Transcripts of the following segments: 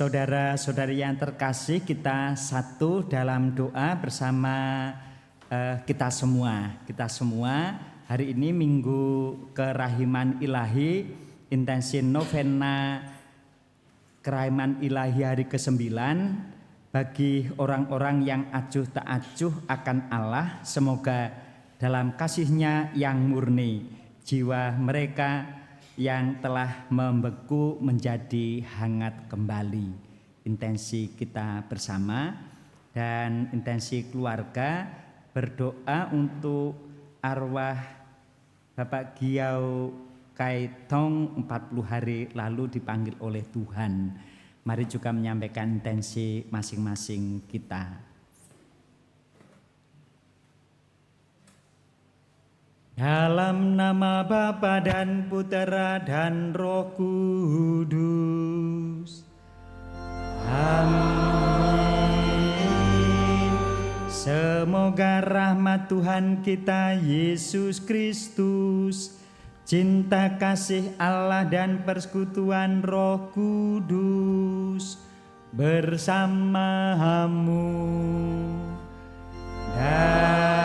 Saudara-saudari yang terkasih, kita satu dalam doa bersama kita semua. Kita semua hari ini Minggu Kerahiman Ilahi, intensi novena Kerahiman Ilahi hari ke-9 bagi orang-orang yang acuh tak acuh akan Allah. Semoga dalam kasih-Nya yang murni, jiwa mereka yang telah membeku menjadi hangat kembali. Intensi kita bersama dan intensi keluarga berdoa untuk arwah Bapak Giau Kaitong 40 hari lalu dipanggil oleh Tuhan. Mari juga menyampaikan intensi masing-masing kita. Dalam nama Bapa dan Putera dan Roh Kudus. Amin. Semoga rahmat Tuhan kita Yesus Kristus, cinta kasih Allah dan persekutuan Roh Kudus bersamamu dan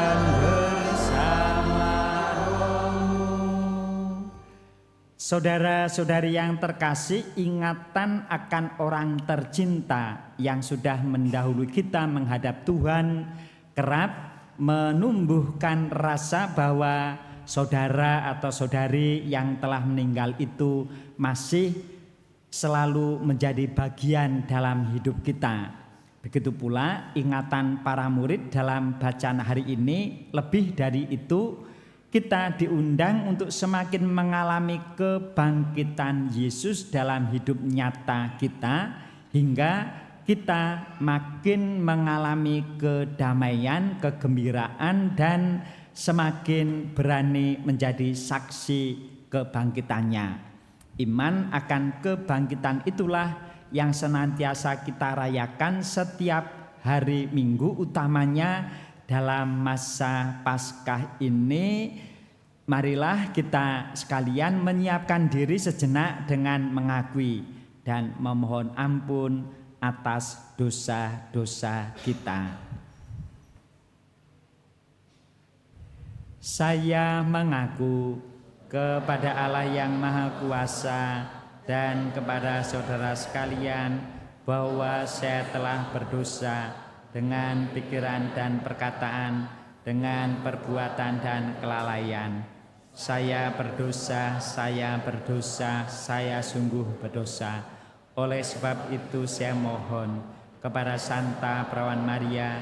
saudara-saudari yang terkasih, ingatan akan orang tercinta yang sudah mendahului kita menghadap Tuhan kerap menumbuhkan rasa bahwa saudara atau saudari yang telah meninggal itu masih selalu menjadi bagian dalam hidup kita. Begitu pula ingatan para murid dalam bacaan hari ini. Lebih dari itu, kita diundang untuk semakin mengalami kebangkitan Yesus dalam hidup nyata kita, hingga kita makin mengalami kedamaian, kegembiraan, dan semakin berani menjadi saksi kebangkitannya. Iman akan kebangkitan itulah yang senantiasa kita rayakan setiap hari Minggu, utamanya dalam masa Paskah ini. Marilah kita sekalian menyiapkan diri sejenak dengan mengakui dan memohon ampun atas dosa-dosa kita. Saya mengaku kepada Allah yang Maha Kuasa dan kepada saudara sekalian bahwa saya telah berdosa dengan pikiran dan perkataan, dengan perbuatan dan kelalaian. Saya berdosa, saya sungguh berdosa. Oleh sebab itu saya mohon kepada Santa Perawan Maria,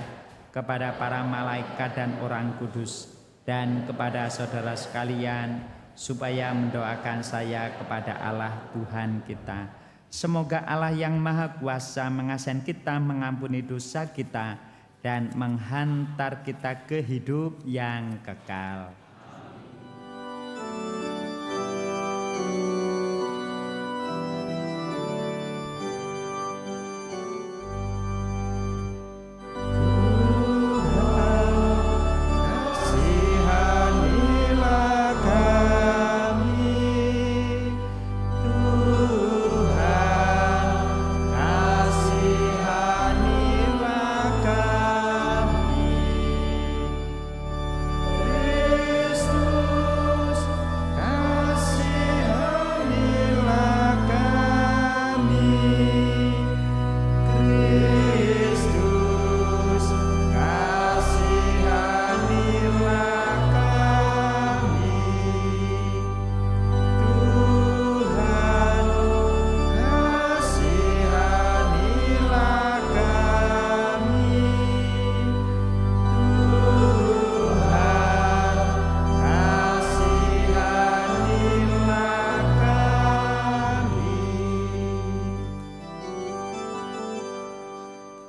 kepada para malaikat dan orang kudus, dan kepada saudara sekalian, supaya mendoakan saya kepada Allah Tuhan kita. Semoga Allah yang Maha Kuasa mengasihi kita, mengampuni dosa kita, dan menghantar kita ke hidup yang kekal. Kasihanilah kami.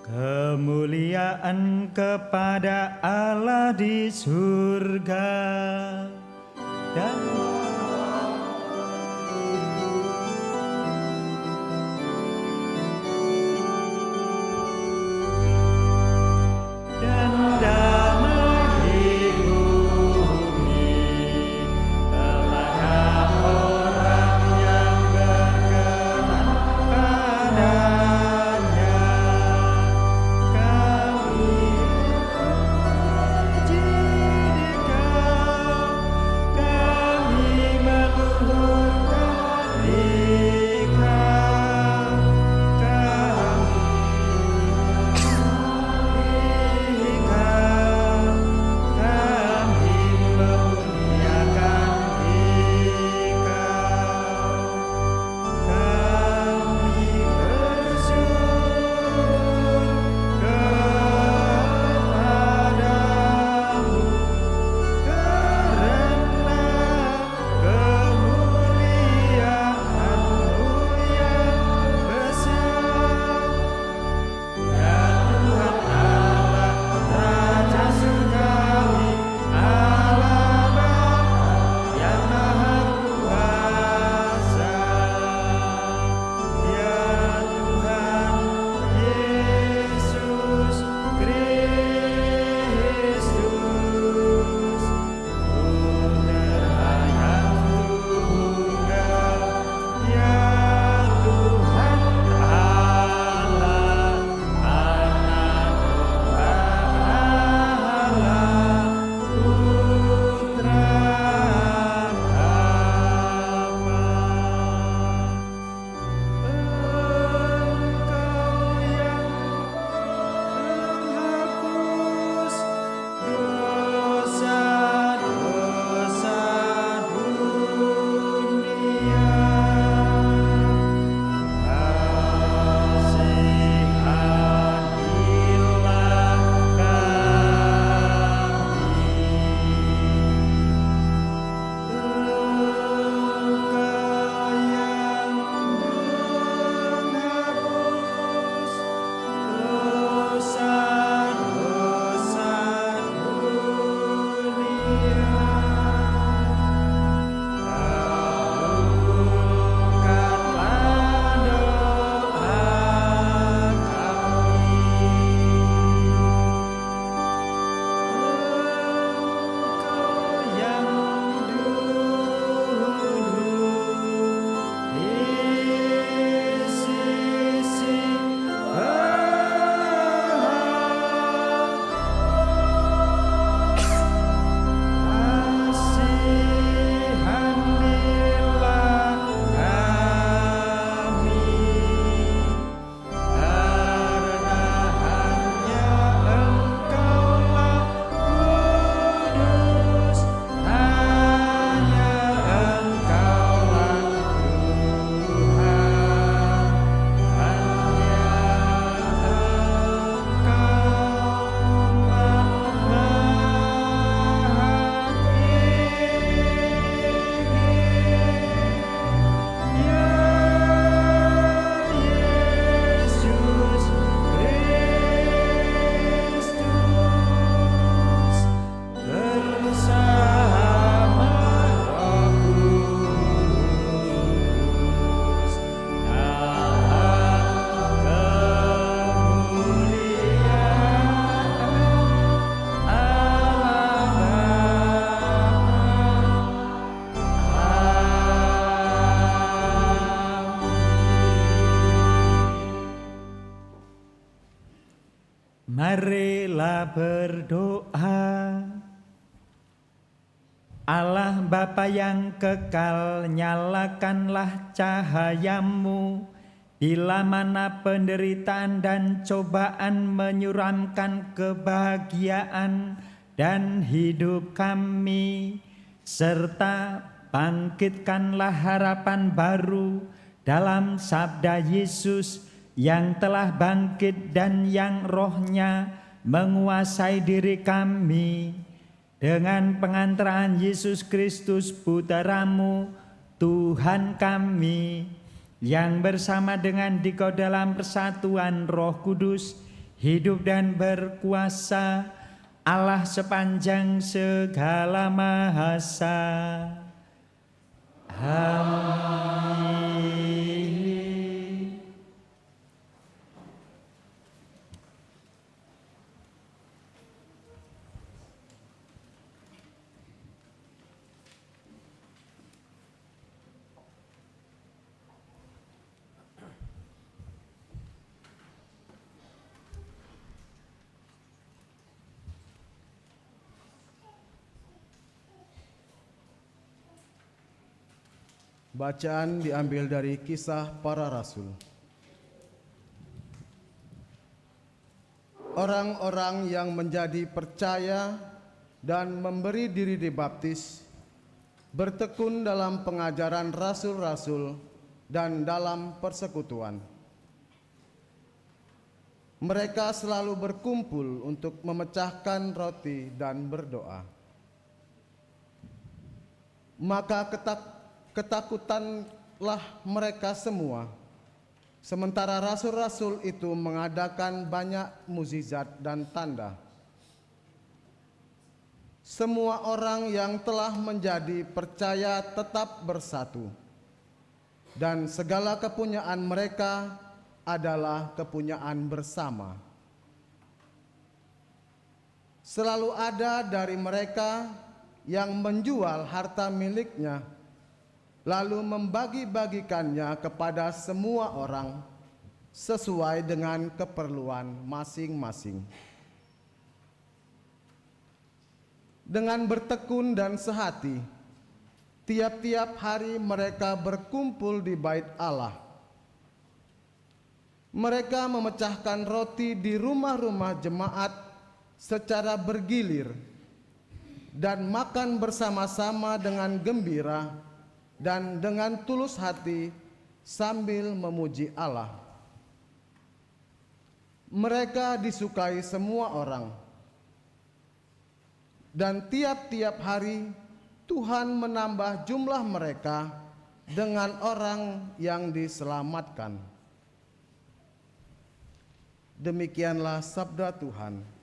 Kemuliaan kepada Allah di surga dan marilah berdoa. Allah Bapa yang kekal, nyalakanlah cahayamu bila mana penderitaan dan cobaan menyuramkan kebahagiaan dan hidup kami, serta bangkitkanlah harapan baru dalam sabda Yesus yang telah bangkit dan yang rohnya menguasai diri kami. Dengan pengantaran Yesus Kristus Putramu, Tuhan kami, yang bersama dengan Dikau dalam persatuan Roh Kudus, hidup dan berkuasa, Allah sepanjang segala mahasa. Amin. Bacaan diambil dari Kisah Para Rasul. Orang-orang yang menjadi percaya dan memberi diri dibaptis bertekun dalam pengajaran rasul-rasul dan dalam persekutuan. Mereka selalu berkumpul untuk memecahkan roti dan berdoa. Maka ketakutanlah mereka semua, sementara rasul-rasul itu mengadakan banyak mukjizat dan tanda. Semua orang yang telah menjadi percaya tetap bersatu, dan segala kepunyaan mereka adalah kepunyaan bersama. Selalu ada dari mereka yang menjual harta miliknya, lalu membagi-bagikannya kepada semua orang sesuai dengan keperluan masing-masing. Dengan bertekun dan sehati, tiap-tiap hari mereka berkumpul di bait Allah. Mereka memecahkan roti di rumah-rumah jemaat secara bergilir dan makan bersama-sama dengan gembira dan dengan tulus hati sambil memuji Allah. Mereka disukai semua orang, dan tiap-tiap hari Tuhan menambah jumlah mereka dengan orang yang diselamatkan. Demikianlah sabda Tuhan.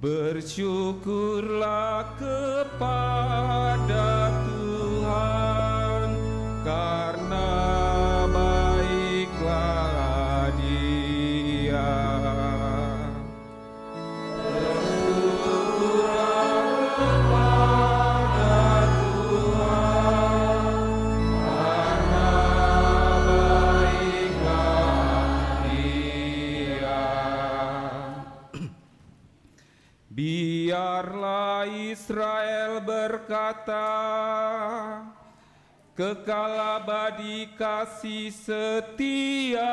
Bersyukurlah kepada Tuhan, karena baiklah Dia. Bersyukurlah kepada Tuhan, karena baiklah Dia. Biarlah Israel berkata, kekal abadi kasih setianya.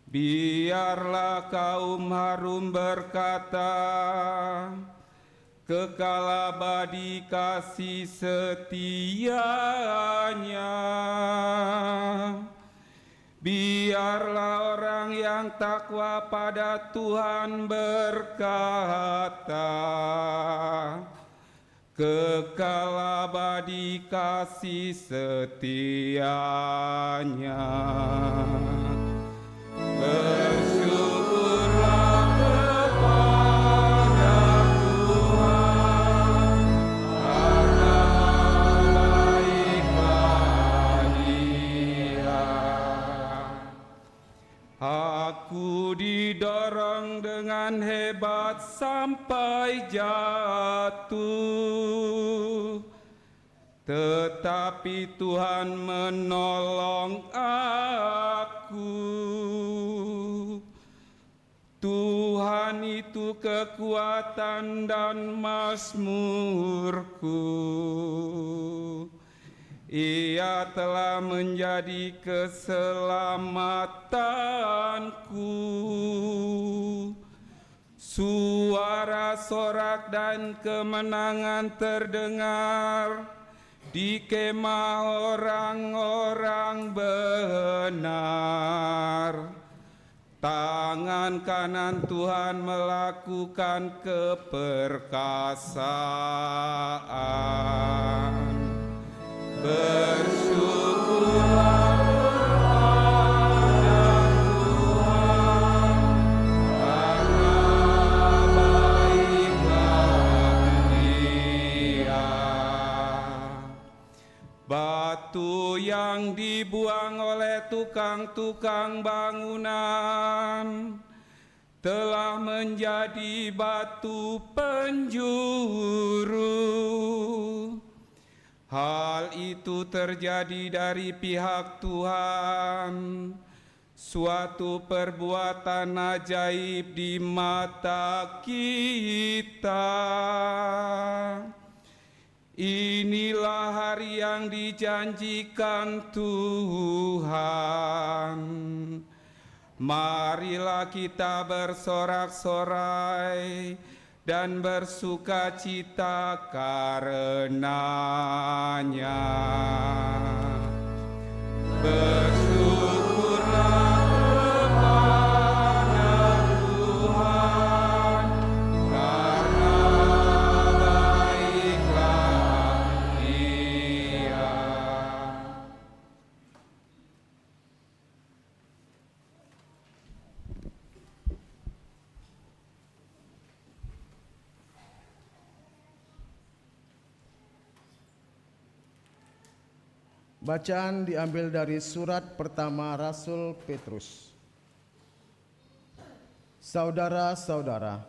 Biarlah kaum Harum berkata, kekal abadi kasih setianya. Biarlah orang yang takwa pada Tuhan berkata, kekal abadi kasih setianya. Bersyukurlah kepada Tuhan, karena baiklah Dia. Aku didorong dengan hebat sampai jatuh, tetapi Tuhan menolong aku. Tuhan itu kekuatan dan mazmurku. Ia telah menjadi keselamatanku. Suara sorak dan kemenangan terdengar di kemah orang-orang benar. Tangan kanan Tuhan melakukan keperkasaan. Bersyukurlah kepada Tuhan, karena baiklah Dia. Batu yang dibuang oleh tukang-tukang bangunan telah menjadi batu penjuru. Hal itu terjadi dari pihak Tuhan, suatu perbuatan ajaib di mata kita. Inilah hari yang dijanjikan Tuhan. Marilah kita bersorak-sorai dan bersukacita karenanya. Bersyukurlah kepada Tuhan, karena baiklah Dia. Bacaan diambil dari surat pertama Rasul Petrus. Saudara-saudara,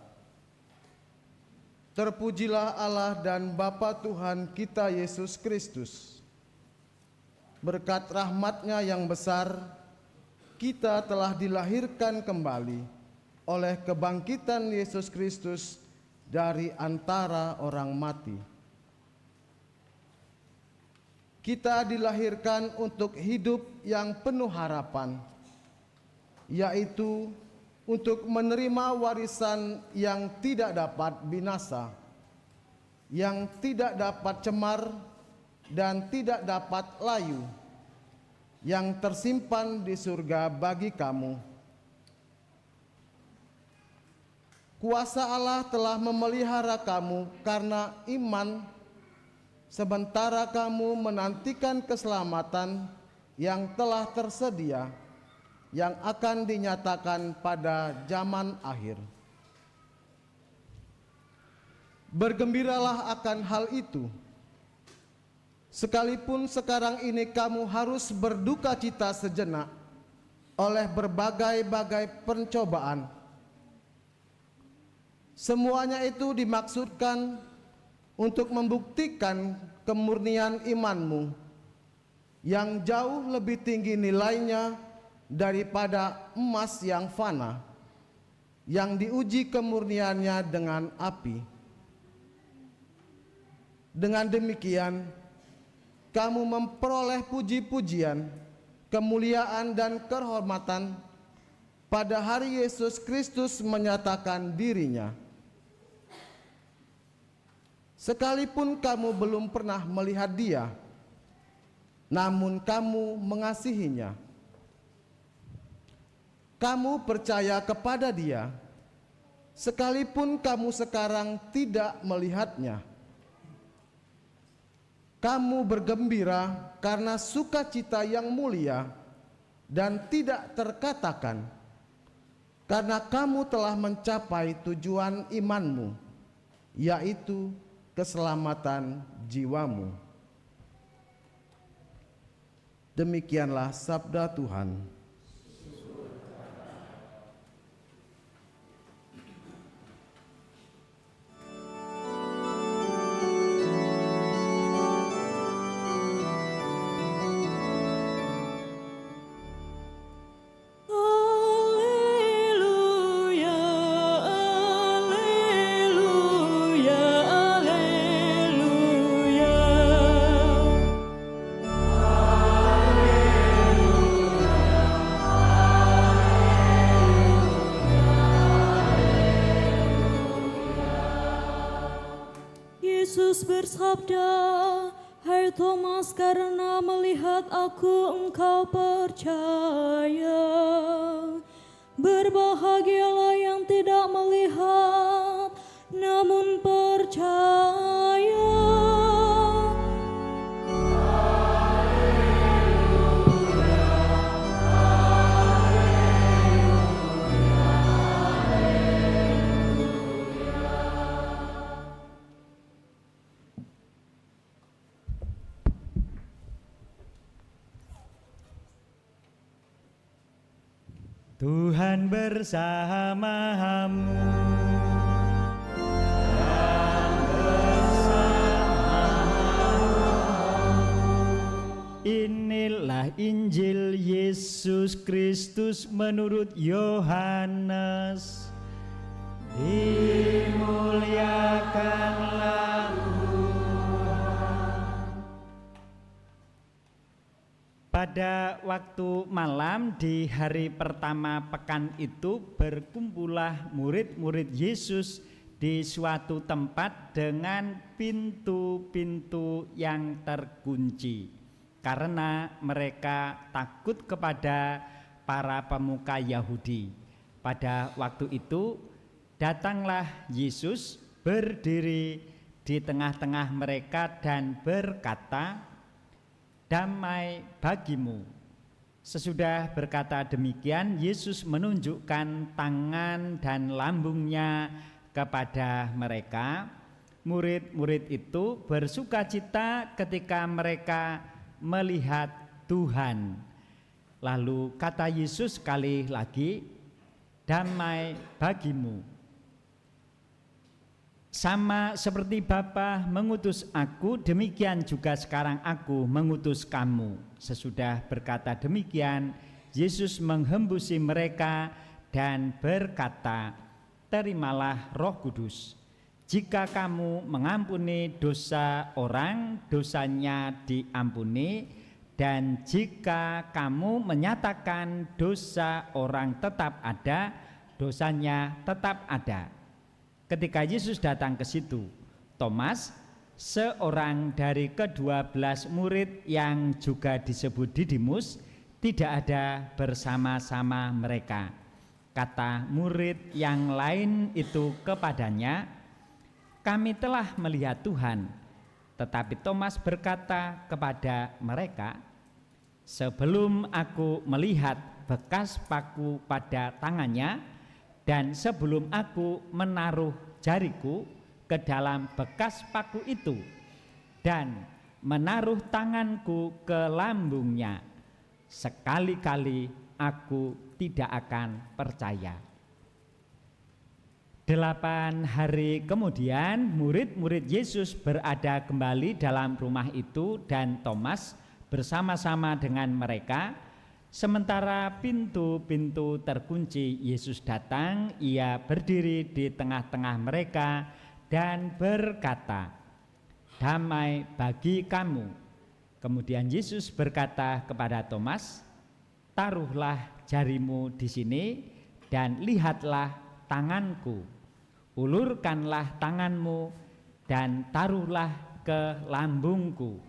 terpujilah Allah dan Bapa Tuhan kita Yesus Kristus. Berkat rahmat-Nya yang besar, kita telah dilahirkan kembali oleh kebangkitan Yesus Kristus dari antara orang mati. Kita dilahirkan untuk hidup yang penuh harapan, yaitu untuk menerima warisan yang tidak dapat binasa, yang tidak dapat cemar dan tidak dapat layu, yang tersimpan di surga bagi kamu. Kuasa Allah telah memelihara kamu karena iman, sementara kamu menantikan keselamatan yang telah tersedia, yang akan dinyatakan pada zaman akhir. Bergembiralah akan hal itu, sekalipun sekarang ini kamu harus berduka cita sejenak oleh berbagai-bagai pencobaan. Semuanya itu dimaksudkan untuk membuktikan kemurnian imanmu yang jauh lebih tinggi nilainya daripada emas yang fana, yang diuji kemurniannya dengan api. Dengan demikian, kamu memperoleh puji-pujian, kemuliaan dan kehormatan pada hari Yesus Kristus menyatakan dirinya. Sekalipun kamu belum pernah melihat Dia, namun kamu mengasihinya. Kamu percaya kepada Dia, sekalipun kamu sekarang tidak melihatnya. Kamu bergembira karena sukacita yang mulia dan tidak terkatakan, karena kamu telah mencapai tujuan imanmu, yaitu keselamatan jiwamu. Demikianlah sabda Tuhan. Yesus bersabda, "Hai Thomas, karena melihat aku engkau percaya. Berbahagialah yang tidak melihat, namun percaya." Tuhan bersamamu. Inilah Injil Yesus Kristus menurut Yohanes. Dimuliakanlah Pada waktu malam di hari pertama pekan itu berkumpullah murid-murid Yesus di suatu tempat dengan pintu-pintu yang terkunci karena mereka takut kepada para pemuka Yahudi. Pada waktu itu datanglah Yesus berdiri di tengah-tengah mereka dan berkata, "Damai bagimu." Sesudah berkata demikian, Yesus menunjukkan tangan dan lambungnya kepada mereka. Murid-murid itu bersukacita ketika mereka melihat Tuhan. Lalu kata Yesus sekali lagi, "Damai bagimu." Sama seperti Bapa mengutus aku, demikian juga sekarang aku mengutus kamu. Sesudah berkata demikian, Yesus menghembusi mereka dan berkata, "Terimalah Roh Kudus. Jika kamu mengampuni dosa orang, dosanya diampuni. Dan jika kamu menyatakan dosa orang tetap ada, dosanya tetap ada." Ketika Yesus datang ke situ, Thomas, seorang dari ke-12 murid yang juga disebut Didimus, tidak ada bersama-sama mereka. Kata murid yang lain itu kepadanya, "Kami telah melihat Tuhan." Tetapi Thomas berkata kepada mereka, "Sebelum aku melihat bekas paku pada tangannya, dan sebelum aku menaruh jariku ke dalam bekas paku itu dan menaruh tanganku ke lambungnya, sekali-kali aku tidak akan percaya." 8 hari kemudian murid-murid Yesus berada kembali dalam rumah itu dan Thomas bersama-sama dengan mereka. Sementara pintu-pintu terkunci, Yesus datang, ia berdiri di tengah-tengah mereka dan berkata, "Damai bagi kamu." Kemudian Yesus berkata kepada Thomas, "Taruhlah jarimu di sini dan lihatlah tanganku. Ulurkanlah tanganmu dan taruhlah ke lambungku.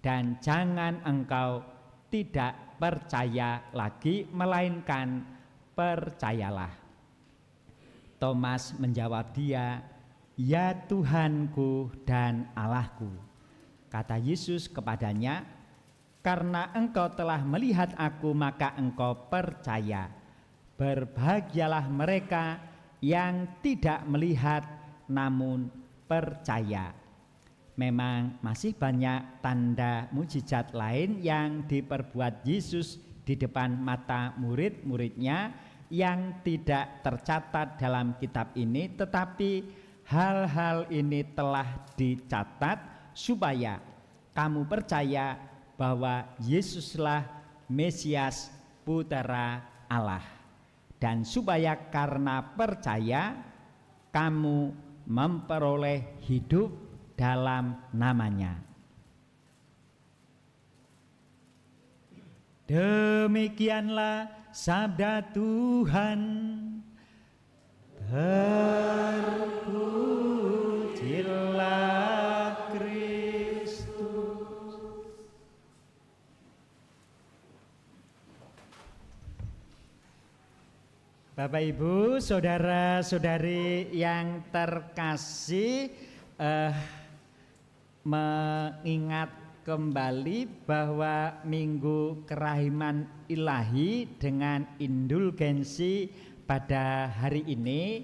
Dan jangan engkau tidak percaya lagi, melainkan percayalah." Thomas menjawab dia, "Ya Tuhanku dan Allahku." Kata Yesus kepadanya, "Karena engkau telah melihat aku, maka engkau percaya. Berbahagialah mereka yang tidak melihat namun percaya." Memang masih banyak tanda mujizat lain yang diperbuat Yesus di depan mata murid-muridnya yang tidak tercatat dalam kitab ini, tetapi hal-hal ini telah dicatat supaya kamu percaya bahwa Yesuslah Mesias, Putera Allah, dan supaya karena percaya kamu memperoleh hidup dalam namanya. Demikianlah sabda Tuhan. Terpujilah Bapak Ibu, saudara-saudari yang terkasih, mengingat kembali bahwa Minggu Kerahiman Ilahi dengan indulgensi pada hari ini,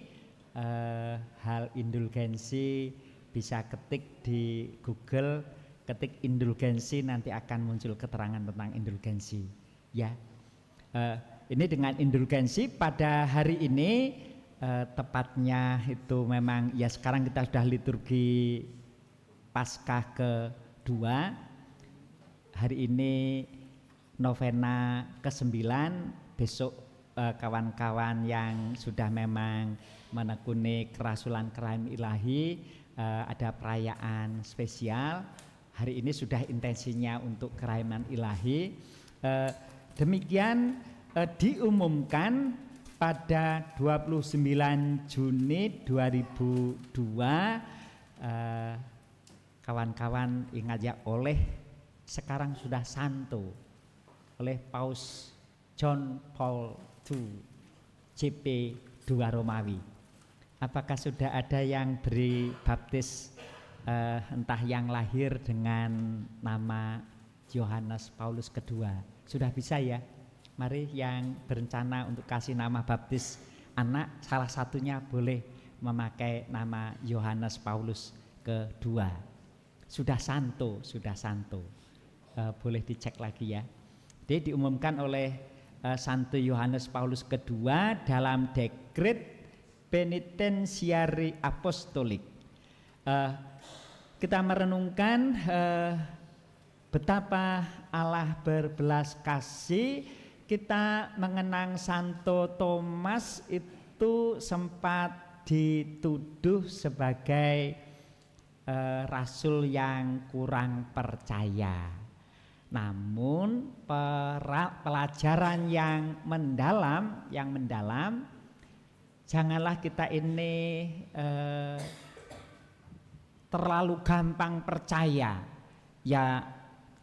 hal indulgensi bisa ketik di Google, ketik indulgensi, nanti akan muncul keterangan tentang indulgensi. Ya, ini dengan indulgensi pada hari ini, tepatnya itu memang ya sekarang kita sudah liturgi Paskah kedua. Hari ini novena ke-9, besok kawan-kawan yang sudah memang menekuni kerasulan kerahiman ilahi, ada perayaan spesial. Hari ini sudah intensinya untuk kerahiman ilahi. Demikian diumumkan pada 29 Juni 2002, kawan-kawan ingat ya, sekarang sudah santo oleh Paus John Paul II CP II Romawi. Apakah sudah ada yang beri baptis entah yang lahir dengan nama Yohanes Paulus II? Sudah bisa ya? Mari yang berencana untuk kasih nama baptis anak, salah satunya boleh memakai nama Yohanes Paulus II. Sudah santo. Boleh dicek lagi ya. Jadi diumumkan oleh Santo Yohanes Paulus II dalam dekret penitentiari apostolik. Kita merenungkan betapa Allah berbelas kasih. Kita mengenang Santo Thomas itu sempat dituduh sebagai rasul yang kurang percaya. Namun pelajaran yang mendalam, janganlah kita ini terlalu gampang percaya. Ya,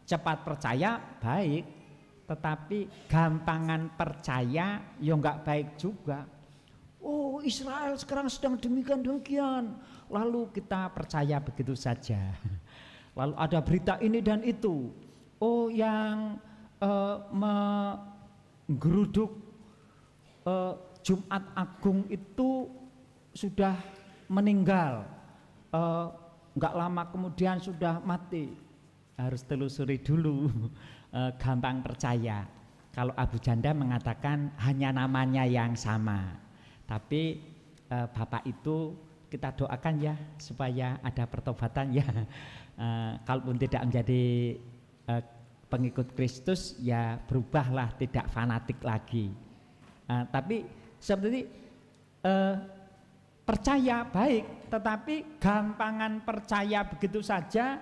cepat percaya baik, tetapi gampangan percaya ya enggak baik juga. Oh, Israel sekarang sedang demikian, lalu kita percaya begitu saja. Lalu ada berita ini dan itu. Oh, yang menggeruduk Jumat Agung itu sudah meninggal, enggak lama kemudian sudah mati. Harus telusuri dulu. Gampang percaya. Kalau Abu Janda mengatakan hanya namanya yang sama. Tapi Bapak itu kita doakan ya supaya ada pertobatan ya. Kalaupun tidak menjadi pengikut Kristus ya berubahlah, tidak fanatik lagi. Tapi seperti percaya baik, tetapi gampangan percaya begitu saja,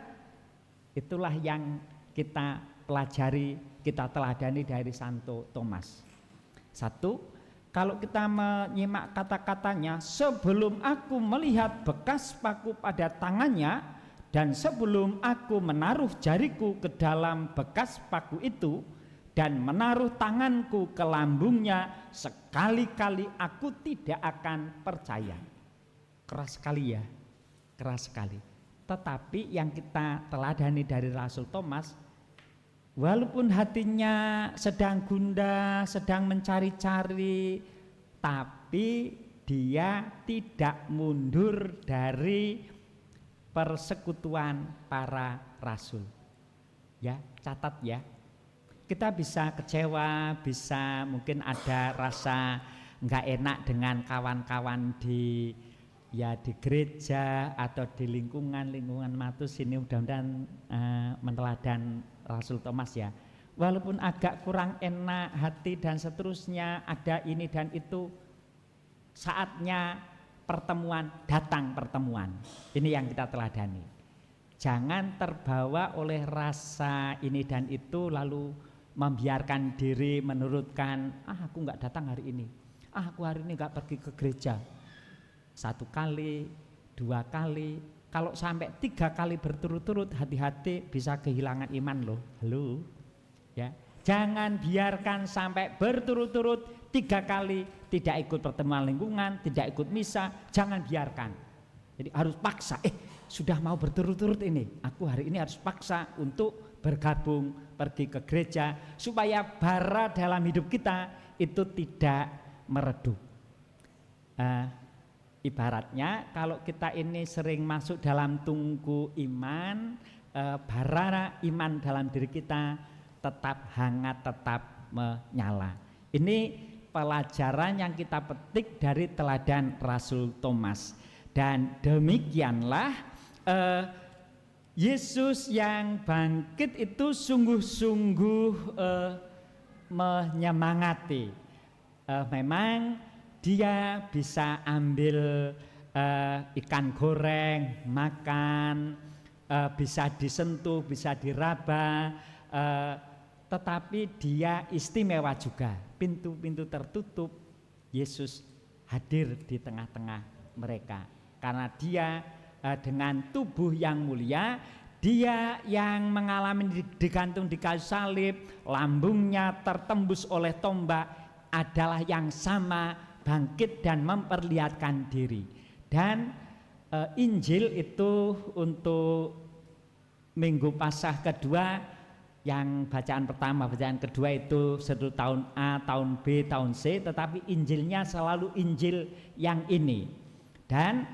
itulah yang kita pelajari, kita teladani dari Santo Thomas. Satu, kalau kita menyimak kata-katanya, sebelum aku melihat bekas paku pada tangannya dan sebelum aku menaruh jariku ke dalam bekas paku itu dan menaruh tanganku ke lambungnya, sekali-kali aku tidak akan percaya. Keras sekali ya, keras sekali. Tetapi yang kita teladani dari Rasul Thomas, walaupun hatinya sedang gundah, sedang mencari-cari, tapi dia tidak mundur dari persekutuan para rasul. Ya, catat ya. Kita bisa kecewa, bisa mungkin ada rasa enggak enak dengan kawan-kawan di gereja atau di lingkungan Matus ini, mudah-mudahan meneladan Rasul Thomas ya. Walaupun agak kurang enak hati dan seterusnya, ada ini dan itu, saatnya pertemuan, datang pertemuan. Ini yang kita teladani. Jangan terbawa oleh rasa ini dan itu lalu membiarkan diri menurutkan, aku enggak datang hari ini, aku hari ini enggak pergi ke gereja. 1 kali, 2 kali, kalau sampai 3 kali berturut-turut, hati-hati bisa kehilangan iman loh. Halo, ya, jangan biarkan sampai berturut-turut 3 kali tidak ikut pertemuan lingkungan, tidak ikut misa, jangan biarkan. Jadi harus paksa, sudah mau berturut-turut ini, aku hari ini harus paksa untuk bergabung, pergi ke gereja, supaya bara dalam hidup kita itu tidak meredup. Ibaratnya kalau kita ini sering masuk dalam tungku iman, bara iman dalam diri kita tetap hangat, tetap menyala. Ini pelajaran yang kita petik dari teladan Rasul Thomas. Dan demikianlah Yesus yang bangkit itu sungguh-sungguh menyemangati. Memang dia bisa ambil ikan goreng, makan, bisa disentuh, bisa diraba, tetapi dia istimewa juga. Pintu-pintu tertutup, Yesus hadir di tengah-tengah mereka. Karena dia dengan tubuh yang mulia, dia yang mengalami digantung di kayu salib, lambungnya tertembus oleh tombak, adalah yang sama bangkit dan memperlihatkan diri. Dan Injil itu untuk Minggu Paskah kedua, yang bacaan pertama, bacaan kedua itu satu tahun A, tahun B, tahun C, tetapi Injilnya selalu Injil yang ini. Dan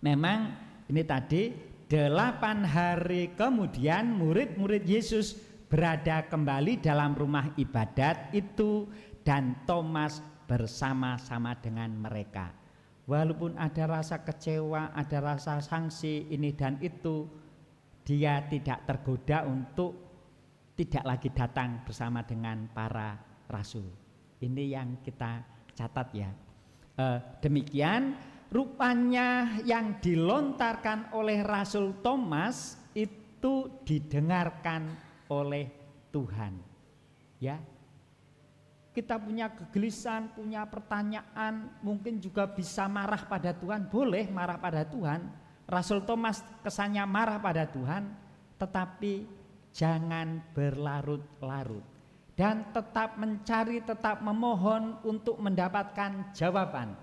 memang ini tadi 8 hari kemudian murid-murid Yesus berada kembali dalam rumah ibadat itu dan Thomas bersama-sama dengan mereka. Walaupun ada rasa kecewa, ada rasa sanksi ini dan itu, dia tidak tergoda untuk tidak lagi datang bersama dengan para rasul. Ini yang kita catat ya. Demikian rupanya yang dilontarkan oleh Rasul Thomas itu didengarkan oleh Tuhan. Ya. Kita punya kegelisahan, punya pertanyaan, mungkin juga bisa marah pada Tuhan, boleh marah pada Tuhan. Rasul Thomas kesannya marah pada Tuhan, tetapi jangan berlarut-larut dan tetap mencari, tetap memohon untuk mendapatkan jawaban.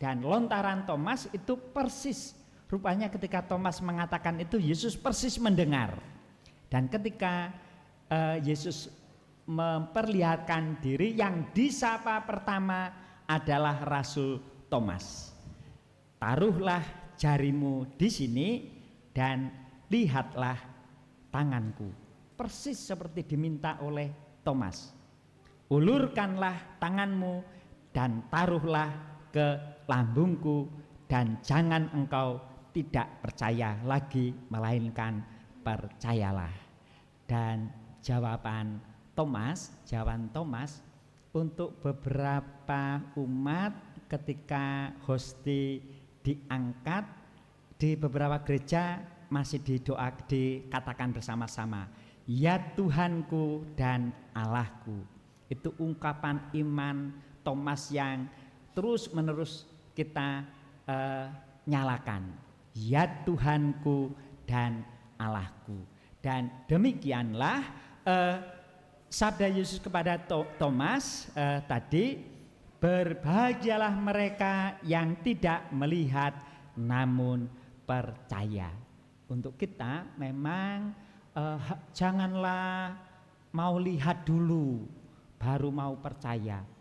Dan lontaran Thomas itu persis, rupanya ketika Thomas mengatakan itu, Yesus persis mendengar. Dan ketika Yesus memperlihatkan diri, yang disapa pertama adalah Rasul Thomas. Taruhlah jarimu di sini dan lihatlah tanganku. Persis seperti diminta oleh Thomas. Ulurkanlah tanganmu dan taruhlah ke lambungku, dan jangan engkau tidak percaya lagi, melainkan percayalah. Dan jawaban Thomas untuk beberapa umat ketika hosti diangkat di beberapa gereja masih dikatakan bersama-sama, ya Tuhanku dan Allahku. Itu ungkapan iman Thomas yang terus menerus kita nyalakan, ya Tuhanku dan Allahku. Dan demikianlah sabda Yesus kepada Thomas tadi, berbahagialah mereka yang tidak melihat namun percaya. Untuk kita memang janganlah mau lihat dulu baru mau percaya.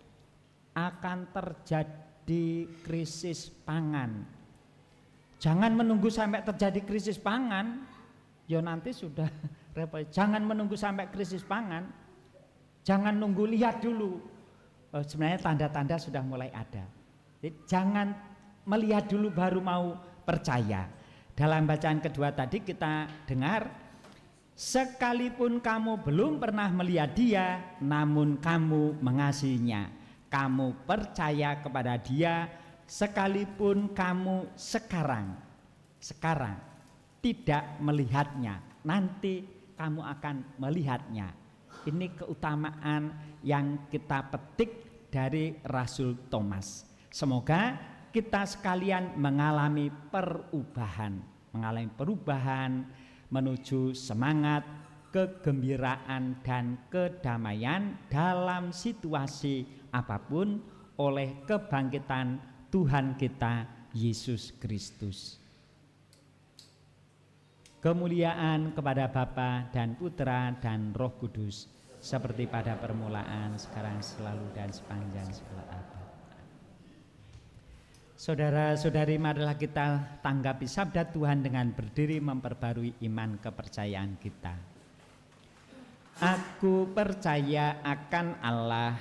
Akan terjadi krisis pangan. Jangan menunggu sampai terjadi krisis pangan, ya nanti sudah repot. Jangan menunggu sampai krisis pangan, jangan nunggu, lihat dulu. Sebenarnya tanda-tanda sudah mulai ada. Jadi, jangan melihat dulu baru mau percaya. Dalam bacaan kedua tadi kita dengar, sekalipun kamu belum pernah melihat dia, namun kamu mengasihinya. Kamu percaya kepada dia sekalipun kamu sekarang tidak melihatnya, nanti kamu akan melihatnya. Ini keutamaan yang kita petik dari Rasul Thomas. Semoga kita sekalian mengalami perubahan menuju semangat, kegembiraan dan kedamaian dalam situasi apapun oleh kebangkitan Tuhan kita Yesus Kristus. Kemuliaan kepada Bapa dan Putra dan Roh Kudus, seperti pada permulaan, sekarang, selalu, dan sepanjang segala abad. Saudara-saudari, marilah kita tanggapi sabda Tuhan dengan berdiri memperbarui iman kepercayaan kita. Aku percaya akan Allah,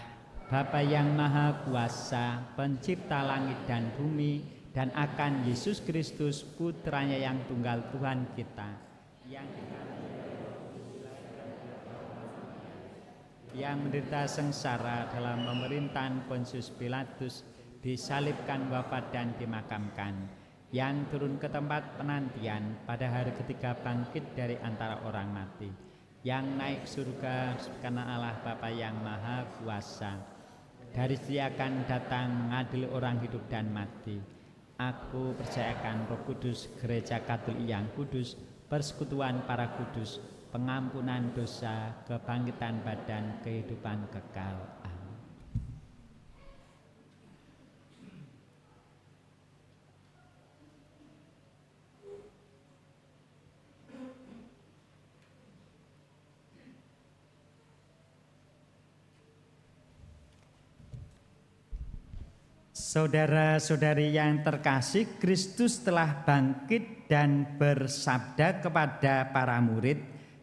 Bapa yang Maha Kuasa, pencipta langit dan bumi, dan akan Yesus Kristus, Putranya yang tunggal Tuhan kita, yang menderita sengsara dalam pemerintahan Pontius Pilatus, disalibkan, wafat, dan dimakamkan, yang turun ke tempat penantian, pada hari ketiga bangkit dari antara orang mati, yang naik surga karena Allah Bapa yang Maha Kuasa, dari dia akan datang mengadili orang hidup dan mati. Aku percayakan Roh Kudus, Gereja Katolik yang kudus, persekutuan para kudus, pengampunan dosa, kebangkitan badan, kehidupan kekal. Amin. Saudara-saudari yang terkasih, Kristus telah bangkit dan bersabda kepada para murid,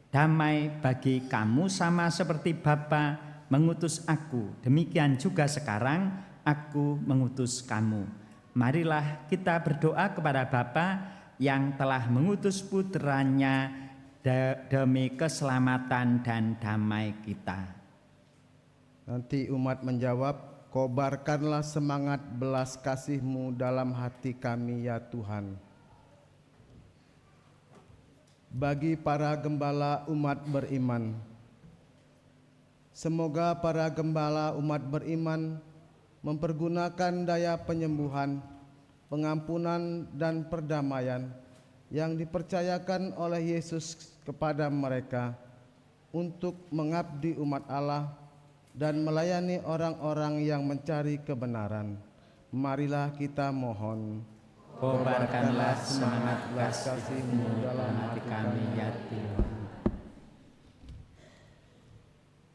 "Damai bagi kamu, sama seperti Bapa mengutus aku, demikian juga sekarang aku mengutus kamu." Marilah kita berdoa kepada Bapa yang telah mengutus putranya demi keselamatan dan damai kita. Nanti umat menjawab, "Kobarkanlah semangat belas kasih-Mu dalam hati kami ya Tuhan." Bagi para gembala umat beriman, semoga para gembala umat beriman mempergunakan daya penyembuhan, pengampunan, dan perdamaian yang dipercayakan oleh Yesus kepada mereka untuk mengabdi umat Allah dan melayani orang-orang yang mencari kebenaran. Marilah kita mohon. Kobarkanlah semangat belas kasih-Mu dalam hati kami ya Tuhan.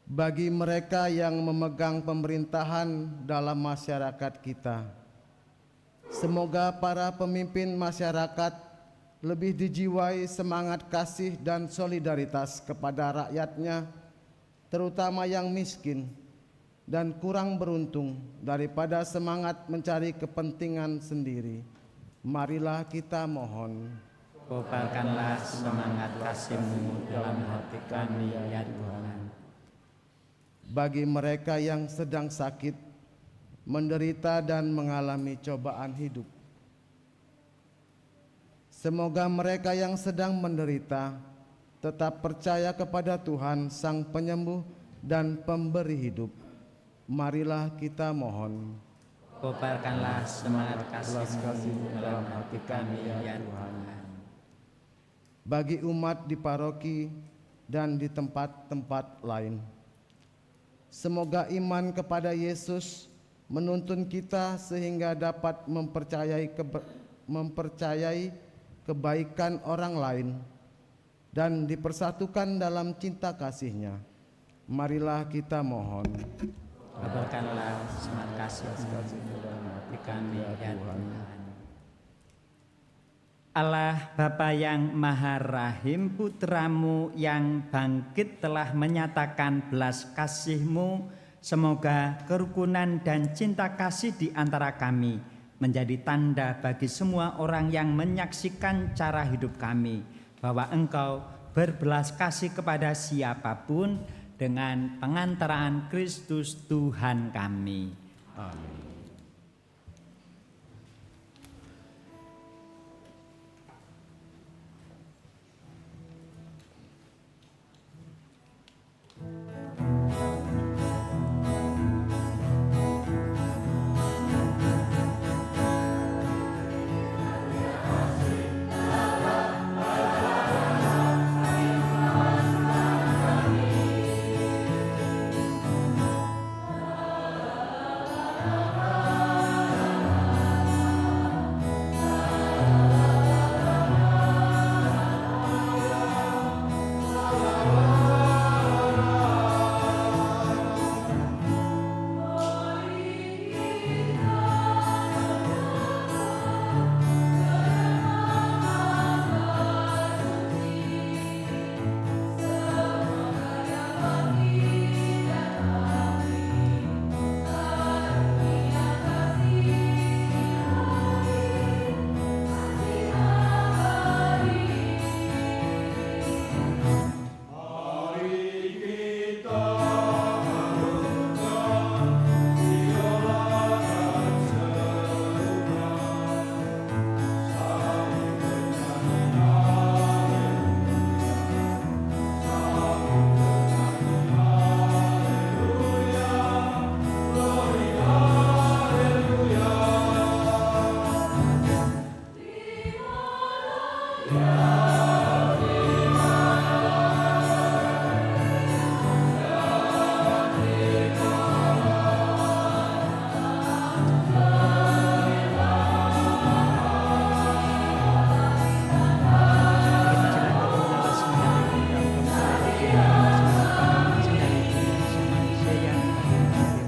Bagi mereka yang memegang pemerintahan dalam masyarakat kita, semoga para pemimpin masyarakat lebih dijiwai semangat kasih dan solidaritas kepada rakyatnya, terutama yang miskin dan kurang beruntung, daripada semangat mencari kepentingan sendiri. Marilah kita mohon. Kobarkanlah semangat kasih-Mu dalam hati kami ya Tuhan. Bagi mereka yang sedang sakit, menderita, dan mengalami cobaan hidup, semoga mereka yang sedang menderita tetap percaya kepada Tuhan, Sang Penyembuh dan Pemberi hidup. Marilah kita mohon. Kobarkanlah semangat kasih-Mu dalam hati kami ya Tuhan. Bagi umat di paroki dan di tempat-tempat lain, semoga iman kepada Yesus menuntun kita sehingga dapat mempercayai kebaikan orang lain dan dipersatukan dalam cinta kasih-Nya. Marilah kita mohon. Kabarkanlah semangat kasih-Mu dalam hati kami ya Tuhan. Allah Bapa yang Maha Rahim, Putra-Mu yang bangkit telah menyatakan belas kasih-Mu. Semoga kerukunan dan cinta kasih di antara kami menjadi tanda bagi semua orang yang menyaksikan cara hidup kami, bahwa Engkau berbelas kasih kepada siapapun dengan pengantaraan Kristus Tuhan kami. Amin.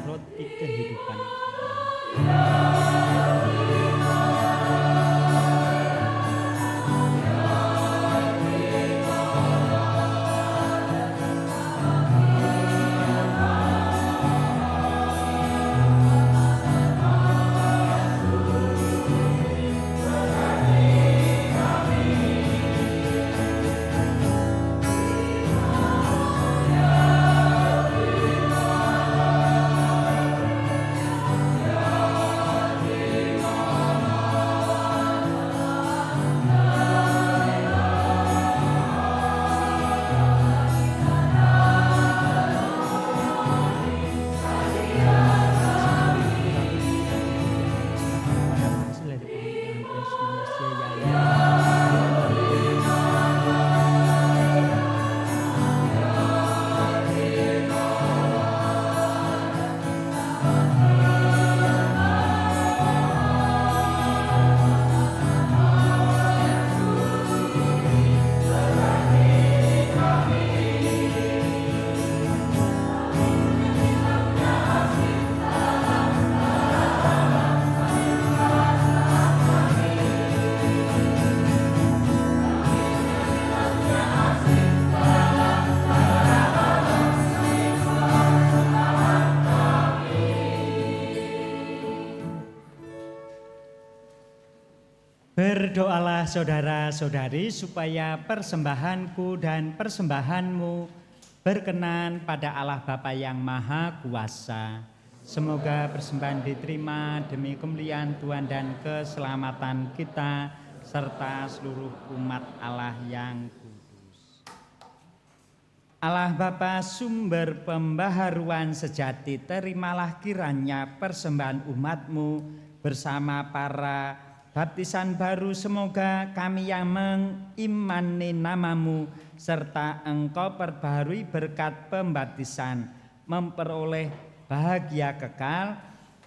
Roti kehidupan. Berdoalah saudara-saudari supaya persembahanku dan persembahanmu berkenan pada Allah Bapa yang Maha Kuasa. Semoga persembahan diterima demi kemuliaan Tuhan dan keselamatan kita serta seluruh umat Allah yang kudus. Allah Bapa sumber pembaharuan sejati, terimalah kiranya persembahan umat-Mu bersama para baptisan baru. Semoga kami yang mengimani nama-Mu serta Engkau perbaharui berkat pembaptisan memperoleh bahagia kekal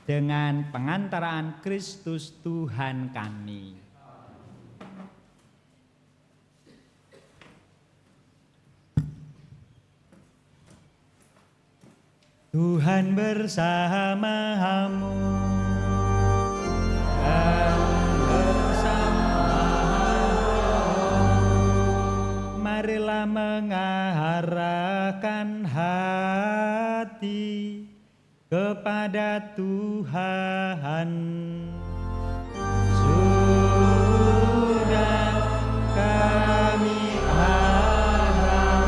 dengan pengantaraan Kristus Tuhan kami. Tuhan bersamamu. Marilah mengarahkan hati kepada Tuhan. Sudah kami arahkan,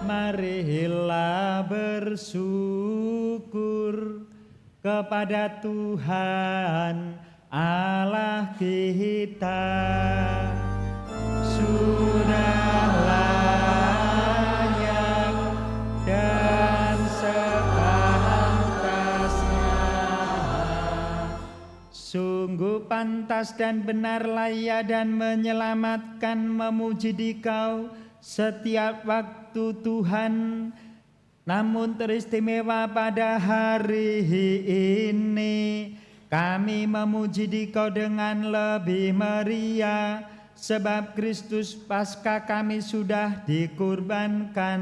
marilah bersyukur kepada Tuhan Allah kita. Sudah layak dan sepantasnya, sungguh pantas dan benar, layak dan menyelamatkan, memuji Dikau setiap waktu Tuhan. Namun teristimewa pada hari ini kami memuji Dikau dengan lebih meriah, sebab Kristus Paskah kami sudah dikurbankan.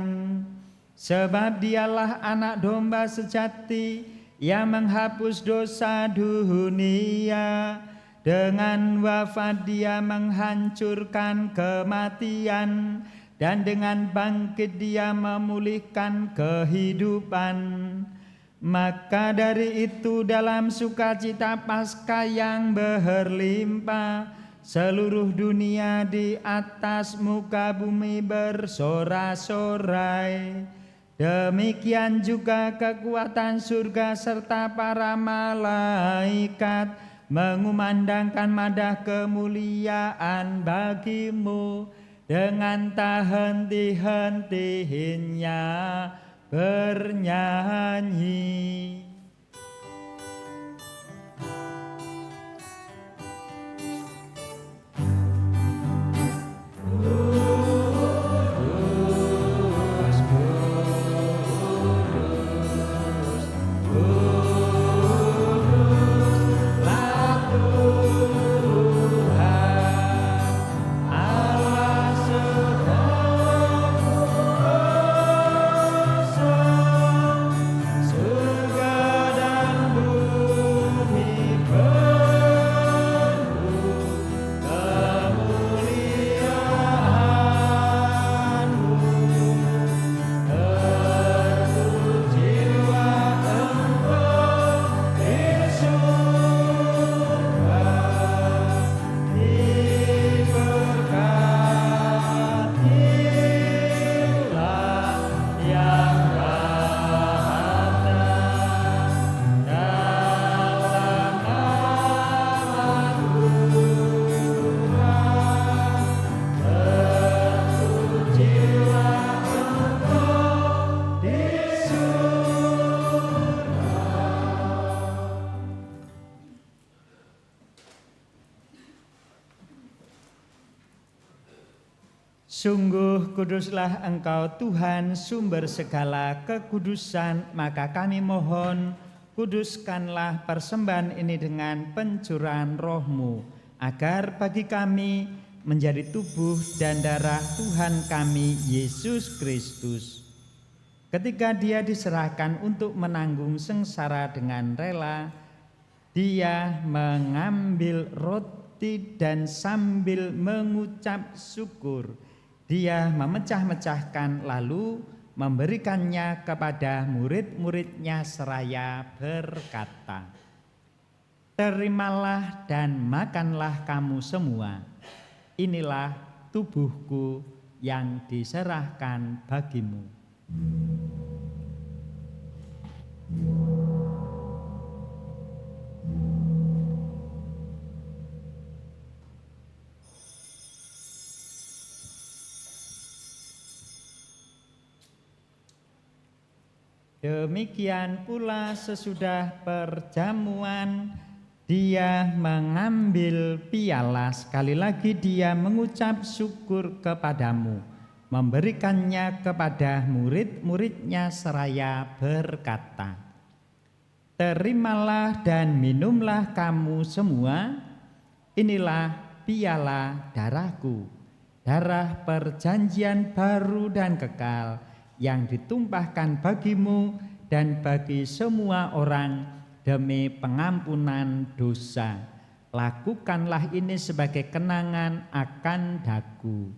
Sebab Dialah anak domba sejati yang menghapus dosa dunia. Dengan wafat Dia menghancurkan kematian, dan dengan bangkit Dia memulihkan kehidupan. Maka dari itu dalam sukacita Paskah yang berlimpah, seluruh dunia di atas muka bumi bersorak-sorai. Demikian juga kekuatan surga serta para malaikat mengumandangkan madah kemuliaan bagi-Mu, dengan tak henti-hentinya bernyanyi. Sungguh kuduslah Engkau Tuhan, sumber segala kekudusan, maka kami mohon, kuduskanlah persembahan ini dengan pencurahan Roh-Mu, agar bagi kami menjadi tubuh dan darah Tuhan kami Yesus Kristus. Ketika Dia diserahkan untuk menanggung sengsara dengan rela, Dia mengambil roti dan sambil mengucap syukur, Dia memecah-mecahkan lalu memberikannya kepada murid-muridnya seraya berkata, "Terimalah dan makanlah kamu semua. Inilah tubuhku yang diserahkan bagimu." Demikian pula sesudah perjamuan, Dia mengambil piala, sekali lagi Dia mengucap syukur kepadamu, memberikannya kepada murid-muridnya seraya berkata, "Terimalah dan minumlah kamu semua, inilah piala darahku, darah perjanjian baru dan kekal, yang ditumpahkan bagimu dan bagi semua orang demi pengampunan dosa. Lakukanlah ini sebagai kenangan akan daku."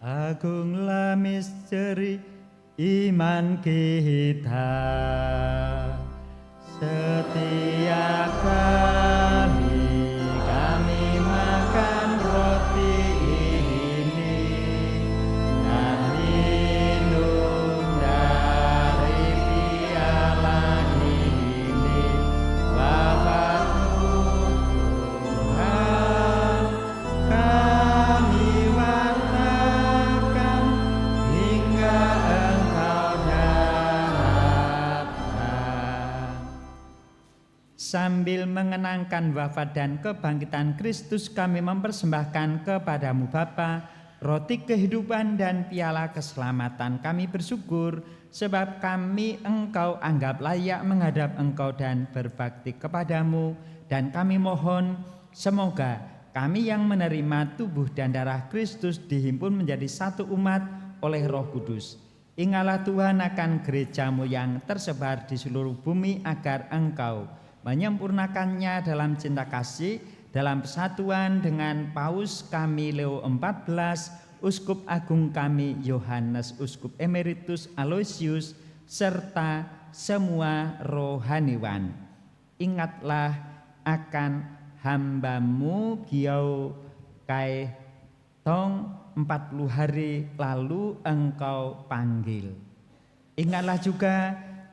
Agunglah misteri iman kita, setiap kali kami makan roti ini dan minum dari piala ini, wafat-Mu Tuhan kami wartakan hingga Engkau datang. Sambil mengenangkan wafat dan kebangkitan Kristus, kami mempersembahkan kepadamu Bapa roti kehidupan dan piala keselamatan. Kami bersyukur sebab kami Engkau anggap layak menghadap Engkau dan berbakti kepadamu, dan kami mohon semoga kami yang menerima tubuh dan darah Kristus dihimpun menjadi satu umat oleh Roh Kudus. Ingatlah Tuhan akan gereja-Mu yang tersebar di seluruh bumi, agar Engkau menyempurnakannya dalam cinta kasih, dalam persatuan dengan Paus kami Leo XIV, Uskup Agung kami Yohanes, Uskup Emeritus Aloysius, serta semua rohaniwan. Ingatlah akan hamba-Mu Giau Kai Tong 40 hari lalu Engkau panggil. Ingatlah juga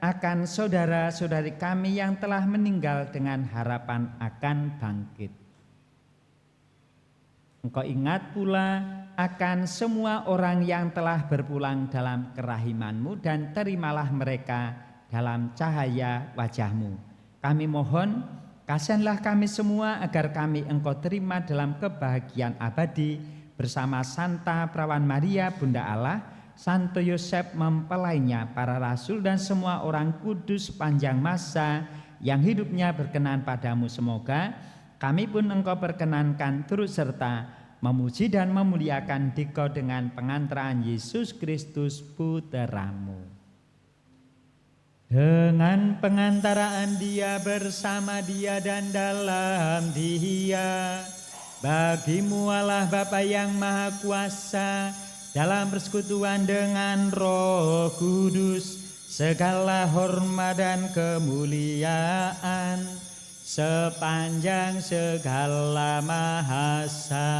akan saudara-saudari kami yang telah meninggal dengan harapan akan bangkit. Engkau ingat pula akan semua orang yang telah berpulang dalam kerahiman-Mu, dan terimalah mereka dalam cahaya wajah-Mu. Kami mohon, kasihanlah kami semua agar kami Engkau terima dalam kebahagiaan abadi bersama Santa Perawan Maria Bunda Allah, Santo Yosef mempelainya, para rasul dan semua orang kudus panjang masa yang hidupnya berkenan padamu. Semoga kami pun Engkau perkenankan turut serta memuji dan memuliakan Dikau dengan pengantaran Yesus Kristus Putra-Mu. Dengan pengantaraan Dia, bersama Dia dan dalam Dia, bagi-Mu Allah Bapa yang Maha Kuasa, dalam persekutuan dengan Roh Kudus, segala hormat dan kemuliaan sepanjang segala masa.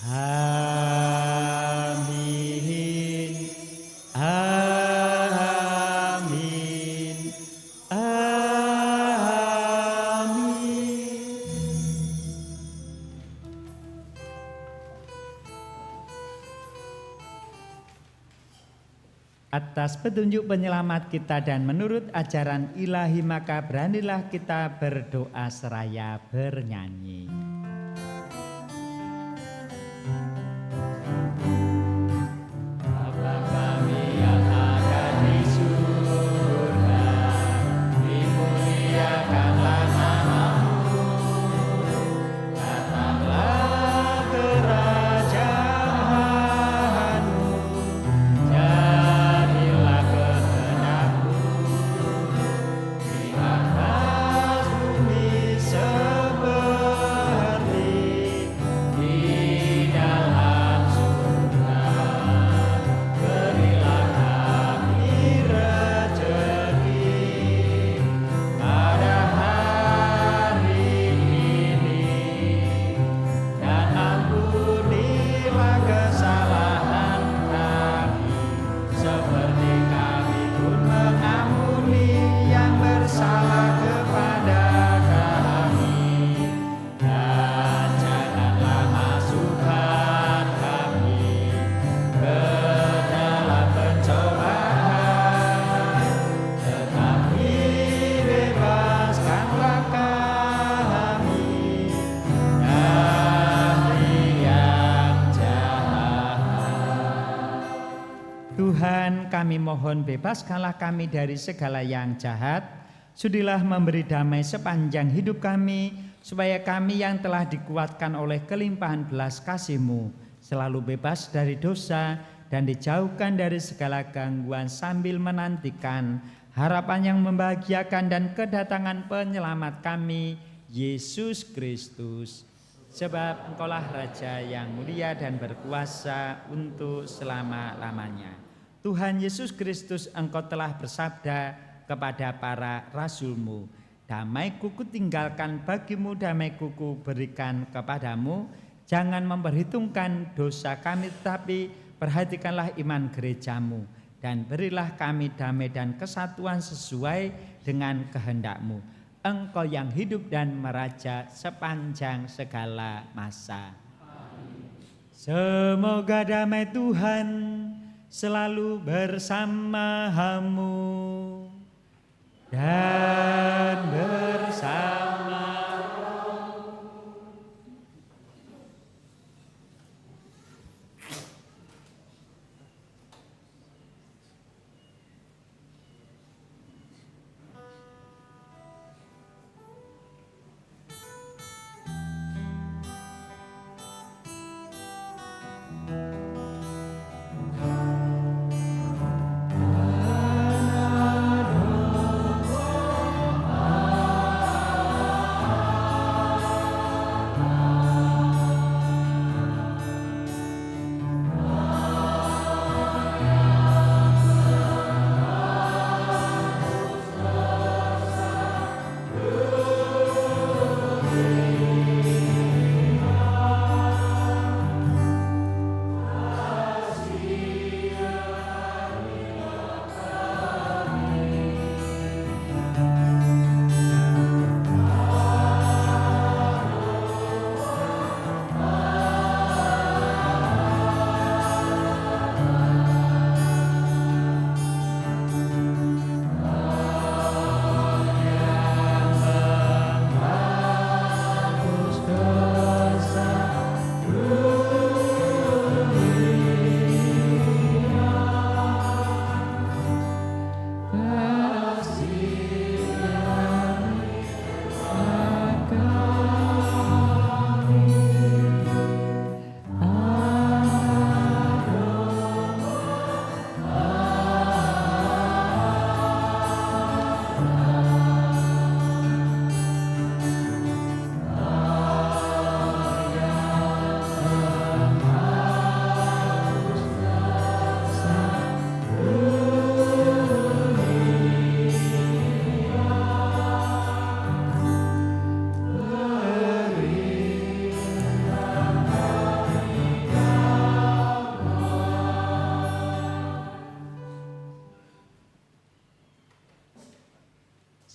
Amin. Amin. Amin. Atas petunjuk penyelamat kita dan menurut ajaran ilahi, maka beranilah kita berdoa seraya bernyanyi. Bapa kami yang ada di surga, dimuliakanlah nama-Mu, datanglah kerajaan-Mu, jadilah kehendak-Mu di atas bumi seperti di dalam surga. Berilah kami rezeki pada hari ini, dan ampunilah kesalahan kami, seperti kami pun mengampuni yang bersalah kepada kami. Dan janganlah masukkan kami ke dalam pencobaan, tetapi bebaskanlah kami dari yang jahat. Tuhan, kami mohon bebaskanlah kami dari segala yang jahat. Sudilah memberi damai sepanjang hidup kami, supaya kami yang telah dikuatkan oleh kelimpahan belas kasih-Mu selalu bebas dari dosa dan dijauhkan dari segala gangguan, sambil menantikan harapan yang membahagiakan dan kedatangan penyelamat kami, Yesus Kristus. Sebab Engkaulah Raja yang mulia dan berkuasa untuk selama-lamanya. Tuhan Yesus Kristus, Engkau telah bersabda kepada para rasul-Mu, damai-Ku kutinggalkan bagimu, damai-Ku kuberikan kepadamu. Jangan memperhitungkan dosa kami, tetapi perhatikanlah iman gereja-Mu, dan berilah kami damai dan kesatuan sesuai dengan kehendak-Mu. Engkau yang hidup dan meraja sepanjang segala masa. Semoga damai Tuhan selalu bersama-Mu dan bersama.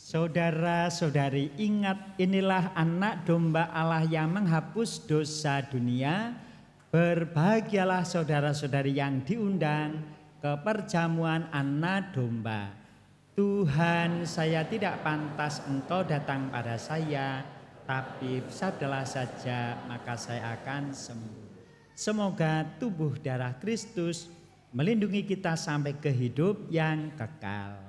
Saudara-saudari, ingat, inilah anak domba Allah yang menghapus dosa dunia. Berbahagialah saudara-saudari yang diundang keperjamuan anak domba. Tuhan, saya tidak pantas Engkau datang pada saya, tapi sabdalah saja maka saya akan sembuh. Semoga tubuh darah Kristus melindungi kita sampai ke hidup yang kekal.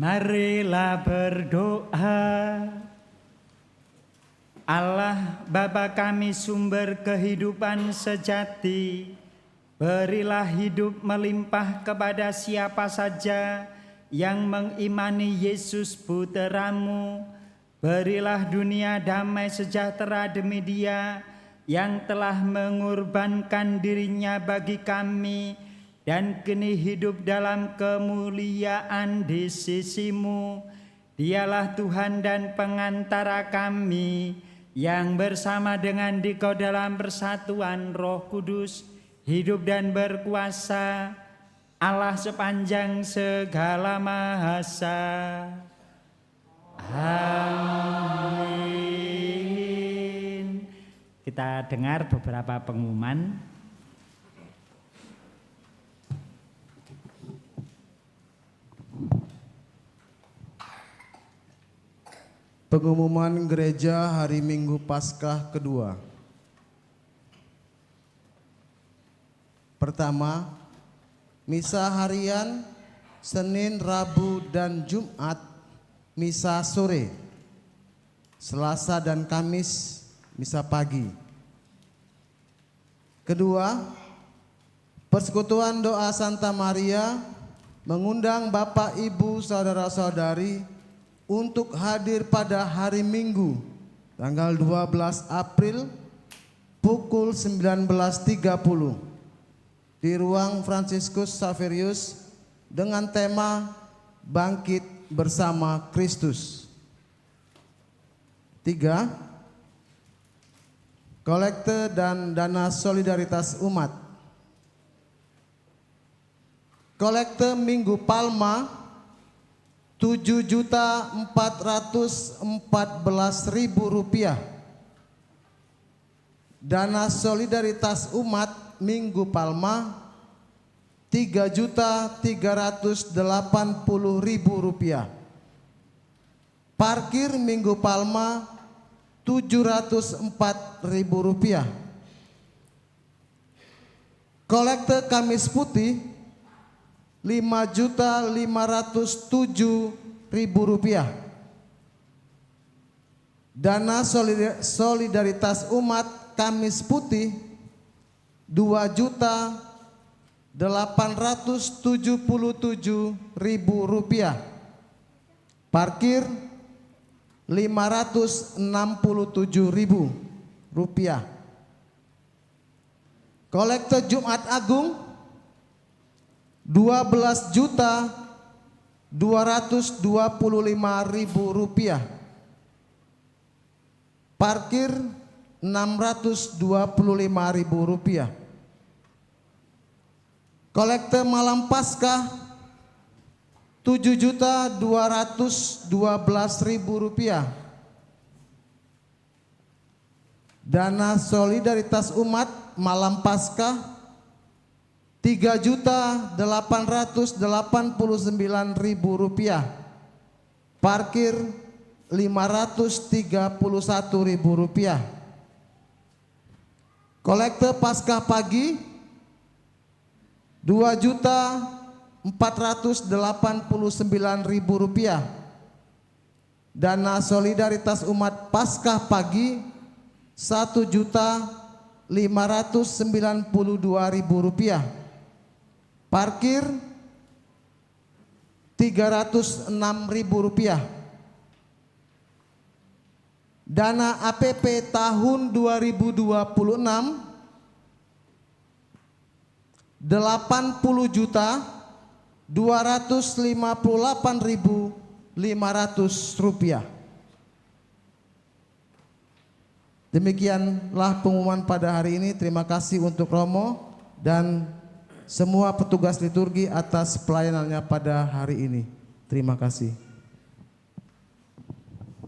Marilah berdoa. Allah Bapa kami sumber kehidupan sejati, berilah hidup melimpah kepada siapa saja yang mengimani Yesus Putra-Mu. Berilah dunia damai sejahtera demi Dia yang telah mengorbankan dirinya bagi kami dan kini hidup dalam kemuliaan di sisi-Mu. Dialah Tuhan dan pengantara kami yang bersama dengan Dikau dalam persatuan Roh Kudus, hidup dan berkuasa, Allah sepanjang segala masa. Amin. Kita dengar beberapa pengumuman. Pengumuman gereja hari Minggu Paskah kedua. Pertama, misa harian Senin, Rabu, dan Jumat, misa sore. Selasa dan Kamis, misa pagi. Kedua, persekutuan doa Santa Maria mengundang Bapak, Ibu, saudara-saudari untuk hadir pada hari Minggu tanggal 12 April pukul 19.30 di ruang Franciscus Xaverius dengan tema Bangkit Bersama Kristus. 3. Kolekte dan dana solidaritas umat. Kolekte Minggu Palma Rp7.414.000. Dana solidaritas umat Minggu Palma Rp3.380.000. Parkir Minggu Palma Rp704.000. Kolekte Kamis Putih Rp5.507.000. Dana solidaritas umat Kamis Putih Rp2.877.000. Parkir Rp567.000. Kolekte Jumat Agung Rp12.225.000. Parkir Rp625.000. Kolekte Malam Paskah Rp7.212.000. Dana solidaritas umat Malam Paskah Rp3.889.000. Parkir Rp531.000. Kolekte Paskah Pagi Rp2.489.000. Dana solidaritas umat Paskah Pagi Rp1.592.000. Parkir Rp306.000. Dana APP tahun 2026 Rp80.258.500. Demikianlah pengumuman pada hari ini. Terima kasih untuk Romo dan semua petugas liturgi atas pelayanannya pada hari ini. Terima kasih.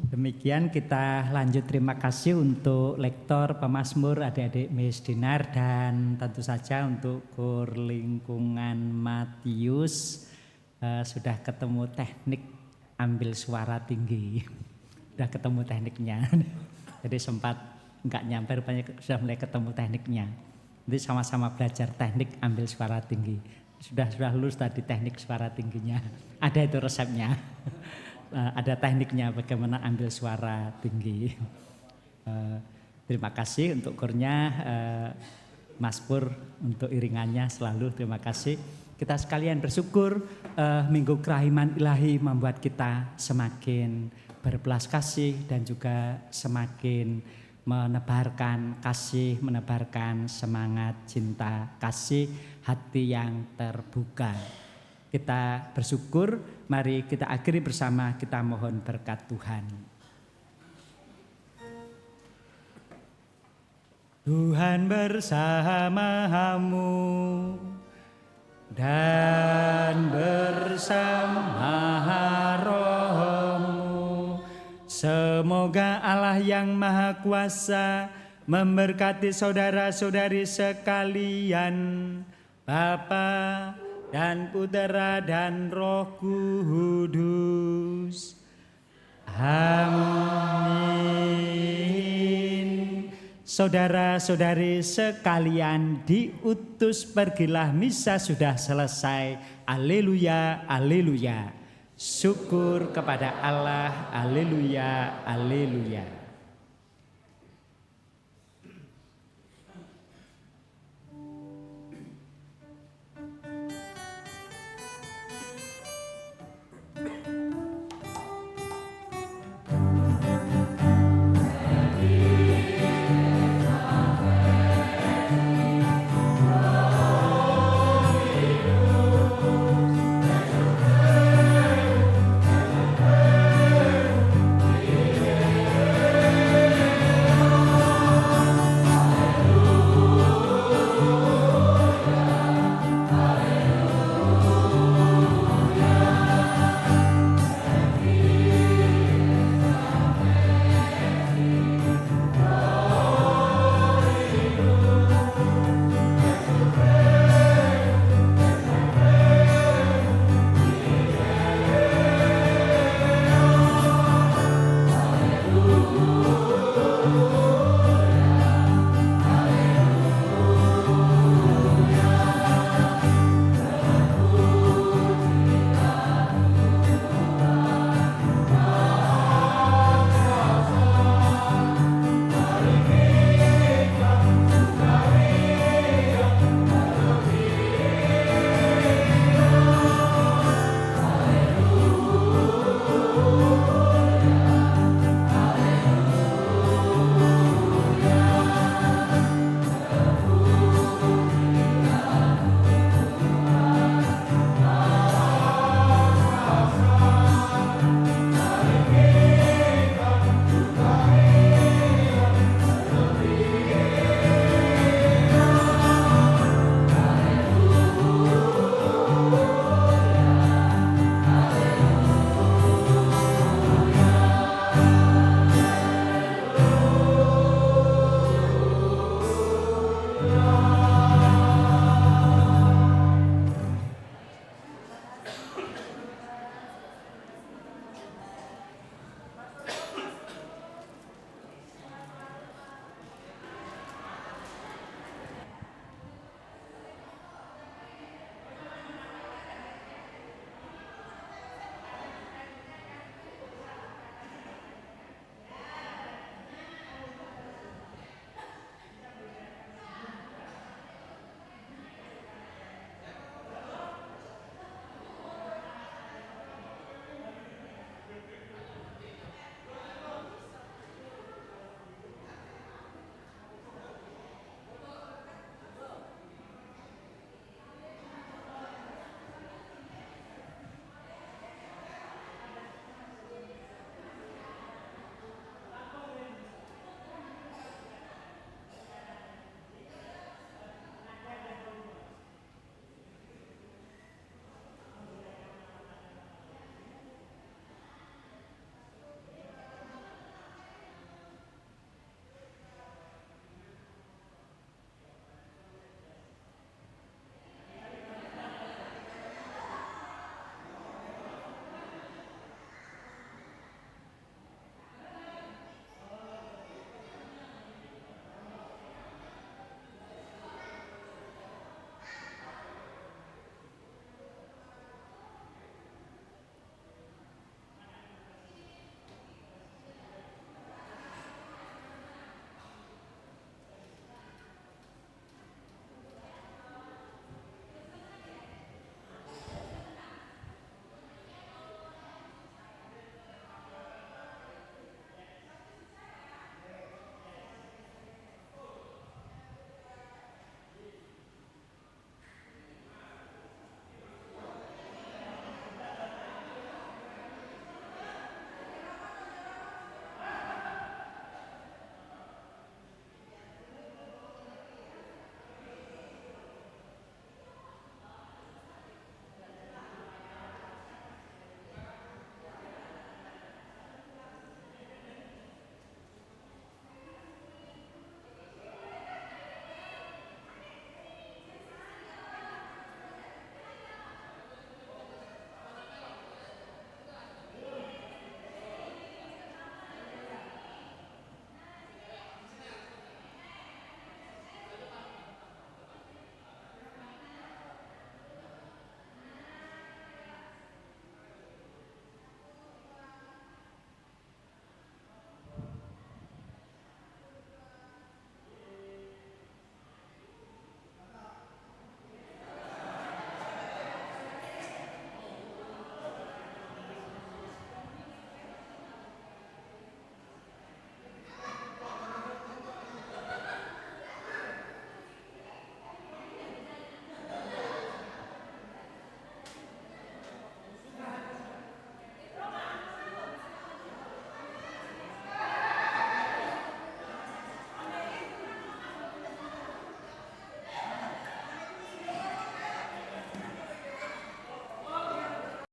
Demikian kita lanjut, terima kasih untuk lektor, pemazmur, adik-adik Miss Dinar, dan tentu saja untuk Kur Lingkungan Matius. Sudah ketemu teknik ambil suara tinggi, sudah ketemu tekniknya. Jadi sempat enggak nyampe, rupanya sudah mulai ketemu tekniknya. Nanti sama-sama belajar teknik ambil suara tinggi. sudah lulus tadi teknik suara tingginya. Ada itu resepnya. Ada tekniknya bagaimana ambil suara tinggi. Terima kasih untuk kurnya, Mas Pur untuk iringannya selalu terima kasih. Kita sekalian bersyukur Minggu Kerahiman Ilahi membuat kita semakin berbelas kasih dan juga semakin menebarkan kasih, menebarkan semangat cinta kasih, hati yang terbuka. Kita bersyukur, mari kita akhiri bersama, kita mohon berkat Tuhan. Tuhan bersamamu dan bersama rohmu. Semoga Allah yang Maha Kuasa memberkati saudara-saudari sekalian, Bapa dan Putera dan Roh Kudus. Amin. Saudara-saudari sekalian, diutus pergilah, misa sudah selesai. Haleluya, haleluya. Syukur kepada Allah, haleluya, haleluya.